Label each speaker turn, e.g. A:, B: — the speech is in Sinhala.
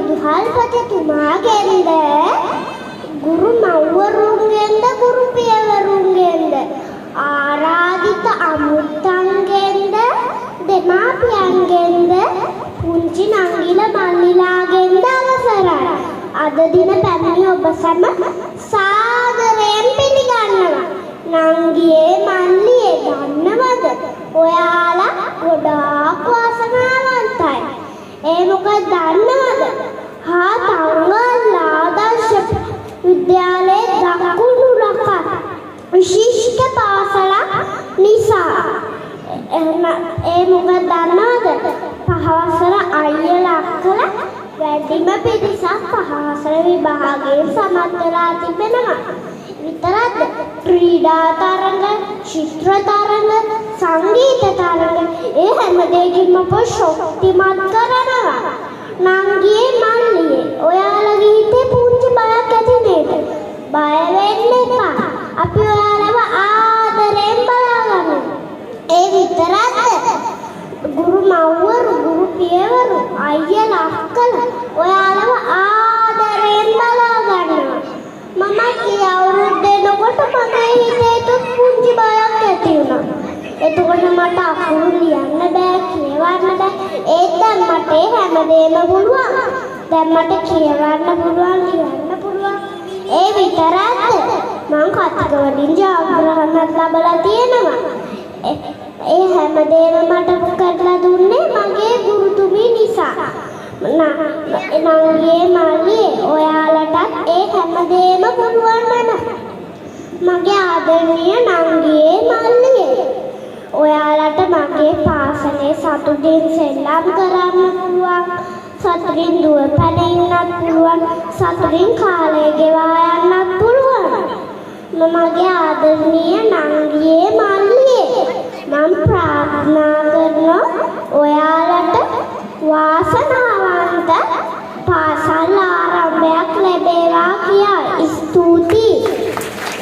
A: විදුහල්පතිතුමාගෙන්ද ගුරු මව්වරුන්ගෙන්ද ගුරු පියවරුන්ගෙන්ද ආරාධිත අමුත්තන්ගෙන්ද දෙමාපියන්ගෙන්ද පුංචි නංගිල මල්ලිලාගෙන්ද අවසරයි. අද දින පැමිණි ඔබ සැම සාදරයෙන් පිළිගන්නවා. නංගියේ මල්ලියේ දන්නවද? ඔයාලා ගොඩාක් වාසනාවන්තයි. ඒ මොකද දන්නවද? තංගල්ලා ආදර්ශ විද්‍යාලයේ දකුණු රට විශිෂ්ට පාසලක් නිසා. ඒ මොකද දන්නවද? පහවසර අයියලා අක්කලා වැඩිම පිරිසක් පහවසර විභාගයෙන් සමත් වෙලා තිබෙනවා. විතරක්ද ක්‍රීඩා තරඟ, චිත්‍ර තරඟ, සංගීත තරඟ ඒ හැම දෙයකින්ම ශක්තිමත් කරනවා. නංගියේ මල්ලියේ ඔයාලගේ හිතේ පුංචි බයක් ඇති නේද? බය වෙන්න එපා. අපි ඔයාලව ආදරෙන් බලාගන්නවා. ඒ විතරක්ද ගුරු මව්වරු, ගුරු පියවරු, අයියලා අක්කලා ඔයාලව ආදරෙන් බලාගන්නවා. මම කී අවුරුද්දේ නකොට මගේ හිතේ පුංචි බයක් ඇති වුණා. එතකොට මට අකුරු ලියන්න බෑ, කියවන්න බෑ. ඒත් දැන් මට හැමදේම පුළුවන්. දැන් මට කියවන්න පුළුවන්, ලියන්න පුළුවන්. ඒ විතරක්ද මං කතික වලින් ජයග්‍රහණත් ලබලා තියෙනවා. ඒ හැමදේම මට කරලා දුන්නේ මගේ ගුරුතුමී නිසා. නංගියේ මල්ලියේ ඔයාලටත් ඒ හැමදේම පුළුවන් වෙනවා. මගේ ආදරණීය නංගියේ මල්ලියේ ඔයාලට මගේ පාසලේ සතුටින් සෙල්ලම් කරන්න පුළුවන්. සතුටින් දුවපැන ඉන්නත් පුළුවන්. සතුටින් කාලය ගෙවා යන්නත් පුළුවන්. මගේ ආදරණීය නංගියේ මල්ලියේ මම ප්‍රාර්ථනා කරනවා ඔයාලට වාසනාව